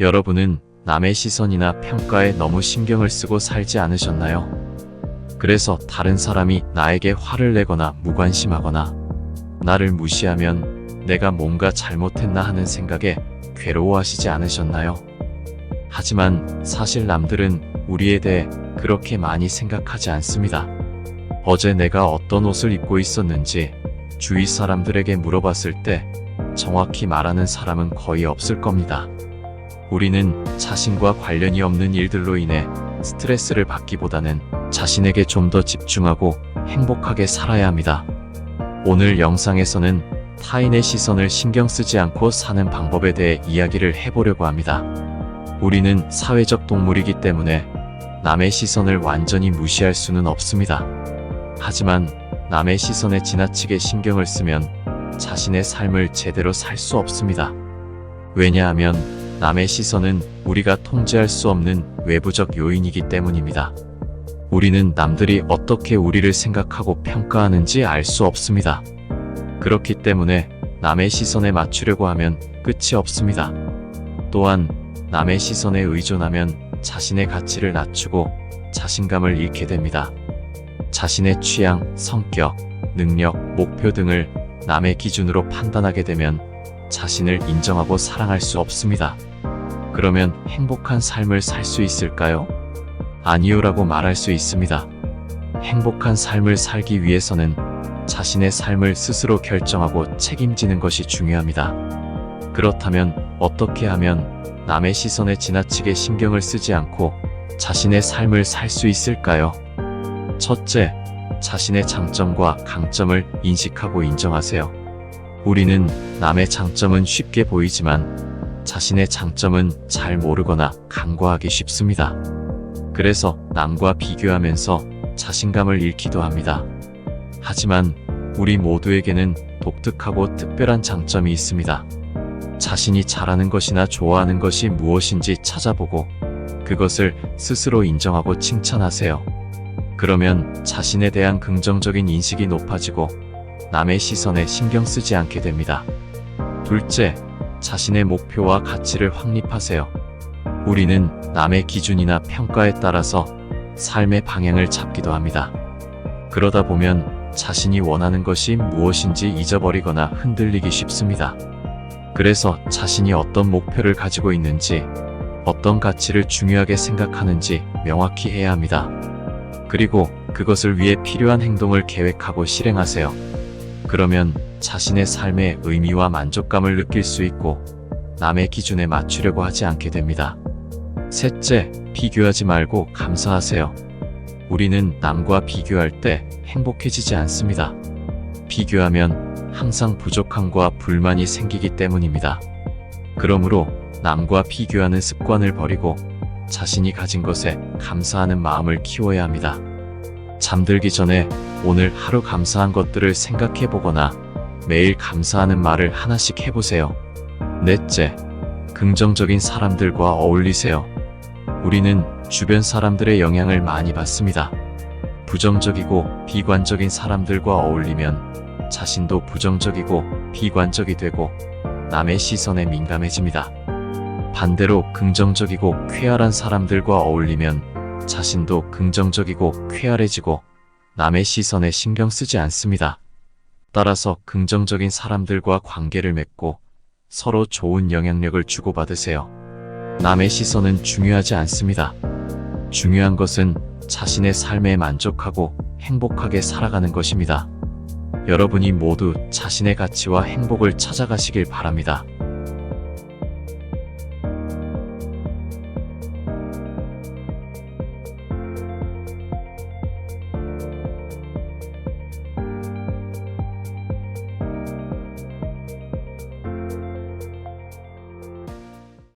여러분은 남의 시선이나 평가에 너무 신경을 쓰고 살지 않으셨나요? 그래서 다른 사람이 나에게 화를 내거나 무관심하거나 나를 무시하면 내가 뭔가 잘못했나 하는 생각에 괴로워하시지 않으셨나요? 하지만 사실 남들은 우리에 대해 그렇게 많이 생각하지 않습니다. 어제 내가 어떤 옷을 입고 있었는지 주위 사람들에게 물어봤을 때 정확히 말하는 사람은 거의 없을 겁니다. 우리는 자신과 관련이 없는 일들로 인해 스트레스를 받기보다는 자신에게 좀 더 집중하고 행복하게 살아야 합니다. 오늘 영상에서는 타인의 시선을 신경 쓰지 않고 사는 방법에 대해 이야기를 해보려고 합니다. 우리는 사회적 동물이기 때문에 남의 시선을 완전히 무시할 수는 없습니다. 하지만 남의 시선에 지나치게 신경을 쓰면 자신의 삶을 제대로 살 수 없습니다. 왜냐하면 남의 시선은 우리가 통제할 수 없는 외부적 요인이기 때문입니다. 우리는 남들이 어떻게 우리를 생각하고 평가하는지 알 수 없습니다. 그렇기 때문에 남의 시선에 맞추려고 하면 끝이 없습니다. 또한 남의 시선에 의존하면 자신의 가치를 낮추고 자신감을 잃게 됩니다. 자신의 취향, 성격, 능력, 목표 등을 남의 기준으로 판단하게 되면 자신을 인정하고 사랑할 수 없습니다. 그러면 행복한 삶을 살 수 있을까요? 아니요라고 말할 수 있습니다. 행복한 삶을 살기 위해서는 자신의 삶을 스스로 결정하고 책임지는 것이 중요합니다. 그렇다면 어떻게 하면 남의 시선에 지나치게 신경을 쓰지 않고 자신의 삶을 살 수 있을까요? 첫째, 자신의 장점과 강점을 인식하고 인정하세요. 우리는 남의 장점은 쉽게 보이지만 자신의 장점은 잘 모르거나 간과하기 쉽습니다. 그래서 남과 비교하면서 자신감을 잃기도 합니다. 하지만 우리 모두에게는 독특하고 특별한 장점이 있습니다. 자신이 잘하는 것이나 좋아하는 것이 무엇인지 찾아보고 그것을 스스로 인정하고 칭찬하세요. 그러면 자신에 대한 긍정적인 인식이 높아지고 남의 시선에 신경 쓰지 않게 됩니다. 둘째, 자신의 목표와 가치를 확립하세요. 우리는 남의 기준이나 평가에 따라서 삶의 방향을 잡기도 합니다. 그러다 보면 자신이 원하는 것이 무엇인지 잊어버리거나 흔들리기 쉽습니다. 그래서 자신이 어떤 목표를 가지고 있는지, 어떤 가치를 중요하게 생각하는지 명확히 해야 합니다. 그리고 그것을 위해 필요한 행동을 계획하고 실행하세요. 그러면 자신의 삶의 의미와 만족감을 느낄 수 있고 남의 기준에 맞추려고 하지 않게 됩니다. 셋째, 비교하지 말고 감사하세요. 우리는 남과 비교할 때 행복해지지 않습니다. 비교하면 항상 부족함과 불만이 생기기 때문입니다. 그러므로 남과 비교하는 습관을 버리고 자신이 가진 것에 감사하는 마음을 키워야 합니다. 잠들기 전에 오늘 하루 감사한 것들을 생각해 보거나 매일 감사하는 말을 하나씩 해보세요. 넷째, 긍정적인 사람들과 어울리세요. 우리는 주변 사람들의 영향을 많이 받습니다. 부정적이고 비관적인 사람들과 어울리면 자신도 부정적이고 비관적이 되고 남의 시선에 민감해집니다. 반대로 긍정적이고 쾌활한 사람들과 어울리면 자신도 긍정적이고 쾌활해지고 남의 시선에 신경 쓰지 않습니다. 따라서 긍정적인 사람들과 관계를 맺고 서로 좋은 영향력을 주고받으세요. 남의 시선은 중요하지 않습니다. 중요한 것은 자신의 삶에 만족하고 행복하게 살아가는 것입니다. 여러분이 모두 자신의 가치와 행복을 찾아가시길 바랍니다.